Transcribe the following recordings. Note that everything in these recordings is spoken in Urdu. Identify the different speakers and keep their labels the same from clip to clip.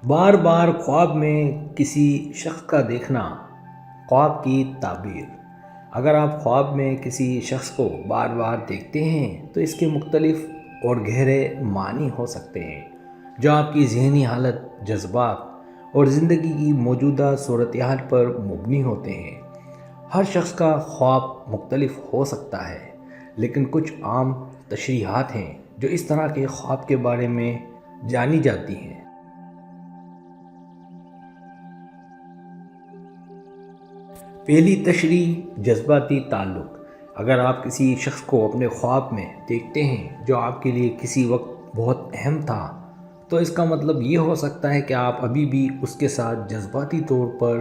Speaker 1: بار بار خواب میں کسی شخص کا دیکھنا، خواب کی تعبیر۔ اگر آپ خواب میں کسی شخص کو بار بار دیکھتے ہیں تو اس کے مختلف اور گہرے معنی ہو سکتے ہیں جو آپ کی ذہنی حالت، جذبات اور زندگی کی موجودہ صورتحال پر مبنی ہوتے ہیں۔ ہر شخص کا خواب مختلف ہو سکتا ہے، لیکن کچھ عام تشریحات ہیں جو اس طرح کے خواب کے بارے میں جانی جاتی ہیں۔ پہلی تشریح، جذباتی تعلق۔ اگر آپ کسی شخص کو اپنے خواب میں دیکھتے ہیں جو آپ کے لیے کسی وقت بہت اہم تھا، تو اس کا مطلب یہ ہو سکتا ہے کہ آپ ابھی بھی اس کے ساتھ جذباتی طور پر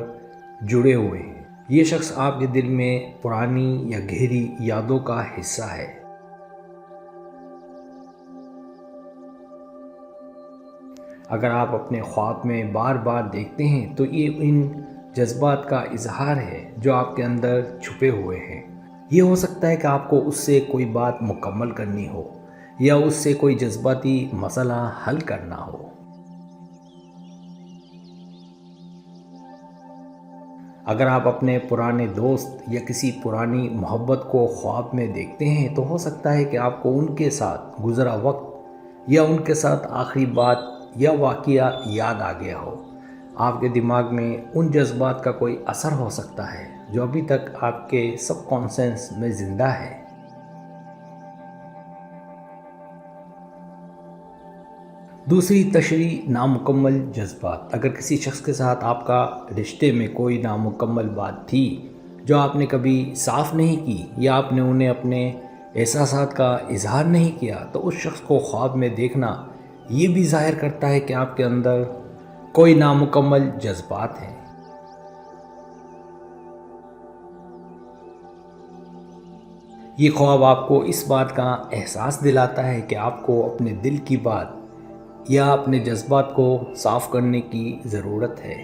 Speaker 1: جڑے ہوئے ہیں۔ یہ شخص آپ کے دل میں پرانی یا گہری یادوں کا حصہ ہے۔ اگر آپ اپنے خواب میں بار بار دیکھتے ہیں تو یہ ان جذبات کا اظہار ہے جو آپ کے اندر چھپے ہوئے ہیں۔ یہ ہو سکتا ہے کہ آپ کو اس سے کوئی بات مکمل کرنی ہو یا اس سے کوئی جذباتی مسئلہ حل کرنا ہو۔ اگر آپ اپنے پرانے دوست یا کسی پرانی محبت کو خواب میں دیکھتے ہیں تو ہو سکتا ہے کہ آپ کو ان کے ساتھ گزرا وقت یا ان کے ساتھ آخری بات یا واقعہ یاد آ گیا ہو۔ آپ کے دماغ میں ان جذبات کا کوئی اثر ہو سکتا ہے جو ابھی تک آپ کے سب کانشنس میں زندہ ہے۔ دوسری تشریح، نامکمل جذبات۔ اگر کسی شخص کے ساتھ آپ کا رشتے میں کوئی نامکمل بات تھی جو آپ نے کبھی صاف نہیں کی یا آپ نے انہیں اپنے احساسات کا اظہار نہیں کیا، تو اس شخص کو خواب میں دیکھنا یہ بھی ظاہر کرتا ہے کہ آپ کے اندر کوئی نامکمل جذبات ہیں۔ یہ خواب آپ کو اس بات کا احساس دلاتا ہے کہ آپ کو اپنے دل کی بات یا اپنے جذبات کو صاف کرنے کی ضرورت ہے۔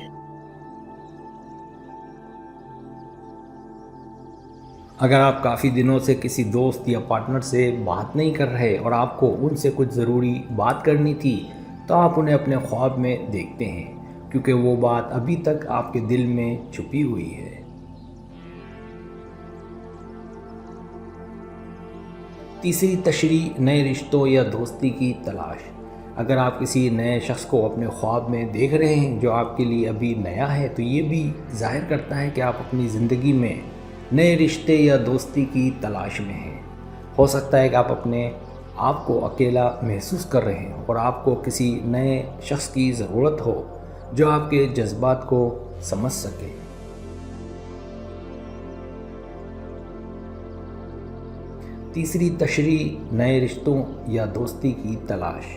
Speaker 1: اگر آپ کافی دنوں سے کسی دوست یا پارٹنر سے بات نہیں کر رہے اور آپ کو ان سے کچھ ضروری بات کرنی تھی، تو آپ انہیں اپنے خواب میں دیکھتے ہیں کیونکہ وہ بات ابھی تک آپ کے دل میں چھپی ہوئی ہے۔ تیسری تشریح، نئے رشتوں یا دوستی کی تلاش۔ اگر آپ کسی نئے شخص کو اپنے خواب میں دیکھ رہے ہیں جو آپ کے لیے ابھی نیا ہے، تو یہ بھی ظاہر کرتا ہے کہ آپ اپنی زندگی میں نئے رشتے یا دوستی کی تلاش میں ہیں۔ ہو سکتا ہے کہ آپ اپنے آپ کو اکیلا محسوس کر رہے ہوں اور آپ کو کسی نئے شخص کی ضرورت ہو جو آپ کے جذبات کو سمجھ سکے۔ تیسری تشریح، نئے رشتوں یا دوستی کی تلاش۔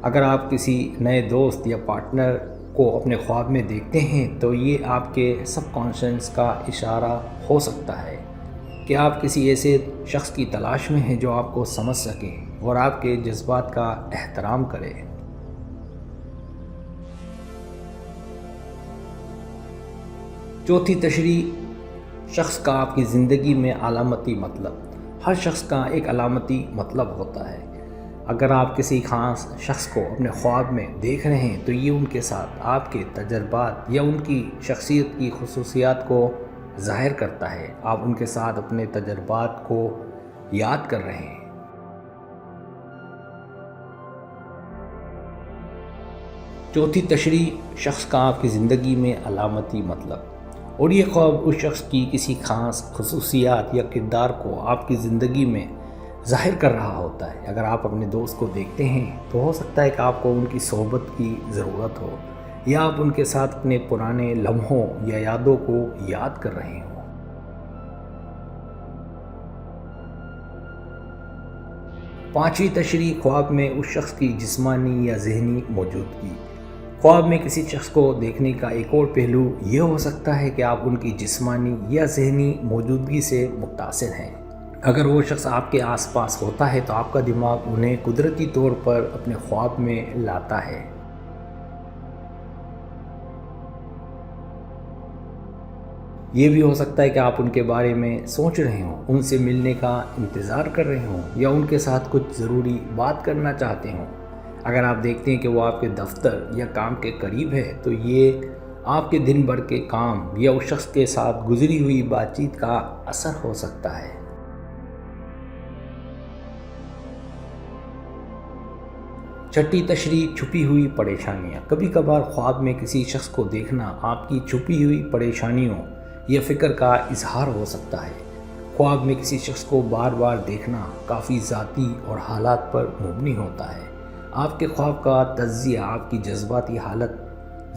Speaker 1: اگر آپ کسی نئے دوست یا پارٹنر کو اپنے خواب میں دیکھتے ہیں تو یہ آپ کے سب کانشنس کا اشارہ ہو سکتا ہے کہ آپ کسی ایسے شخص کی تلاش میں ہیں جو آپ کو سمجھ سکے اور آپ کے جذبات کا احترام کرے۔ چوتھی تشریح، شخص کا آپ کی زندگی میں علامتی مطلب۔ ہر شخص کا ایک علامتی مطلب ہوتا ہے۔ اگر آپ کسی خاص شخص کو اپنے خواب میں دیکھ رہے ہیں تو یہ ان کے ساتھ آپ کے تجربات یا ان کی شخصیت کی خصوصیات کو ظاہر کرتا ہے۔ آپ ان کے ساتھ اپنے تجربات کو یاد کر رہے ہیں۔ چوتھی تشریح، شخص کا آپ کی زندگی میں علامتی مطلب، اور یہ خواب اس شخص کی کسی خاص خصوصیات یا کردار کو آپ کی زندگی میں ظاہر کر رہا ہوتا ہے۔ اگر آپ اپنے دوست کو دیکھتے ہیں تو ہو سکتا ہے کہ آپ کو ان کی صحبت کی ضرورت ہو یا آپ ان کے ساتھ اپنے پرانے لمحوں یا یادوں کو یاد کر رہے ہوں۔ پانچویں تشریح، خواب میں اس شخص کی جسمانی یا ذہنی موجودگی۔ خواب میں کسی شخص کو دیکھنے کا ایک اور پہلو یہ ہو سکتا ہے کہ آپ ان کی جسمانی یا ذہنی موجودگی سے متاثر ہیں۔ اگر وہ شخص آپ کے آس پاس ہوتا ہے تو آپ کا دماغ انہیں قدرتی طور پر اپنے خواب میں لاتا ہے۔ یہ بھی ہو سکتا ہے کہ آپ ان کے بارے میں سوچ رہے ہوں، ان سے ملنے کا انتظار کر رہے ہوں یا ان کے ساتھ کچھ ضروری بات کرنا چاہتے ہوں۔ اگر آپ دیکھتے ہیں کہ وہ آپ کے دفتر یا کام کے قریب ہے تو یہ آپ کے دن بھر کے کام یا اس شخص کے ساتھ گزری ہوئی بات چیت کا اثر ہو سکتا ہے۔ چھٹی تشریح، چھپی ہوئی پریشانیاں۔ کبھی کبھار خواب میں کسی شخص کو دیکھنا آپ کی چھپی ہوئی پریشانیوں یا فکر کا اظہار ہو سکتا ہے۔ خواب میں کسی شخص کو بار بار دیکھنا کافی ذاتی اور حالات پر مبنی ہوتا ہے۔ آپ کے خواب کا تجزیہ آپ کی جذباتی حالت،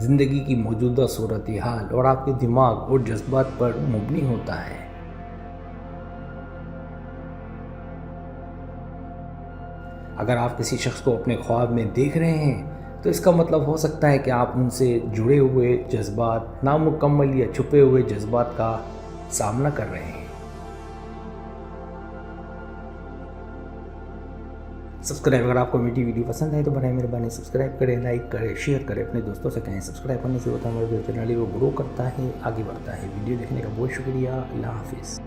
Speaker 1: زندگی کی موجودہ صورتحال اور آپ کے دماغ اور جذبات پر مبنی ہوتا ہے۔ اگر آپ کسی شخص کو اپنے خواب میں دیکھ رہے ہیں تو اس کا مطلب ہو سکتا ہے کہ آپ ان سے جڑے ہوئے جذبات، نامکمل یا چھپے ہوئے جذبات کا سامنا کر رہے ہیں۔ اگر آپ کو میری ویڈیو پسند ہے تو برائے مہربانی سبسکرائب کریں، لائک کریں، شیئر کریں، اپنے دوستوں سے کہیں۔ سبسکرائب کرنے سے ہوتا ہے ہمارا جو چینل ہے وہ گرو کرتا ہے، آگے بڑھتا ہے۔ ویڈیو دیکھنے کا بہت شکریہ۔ اللہ حافظ۔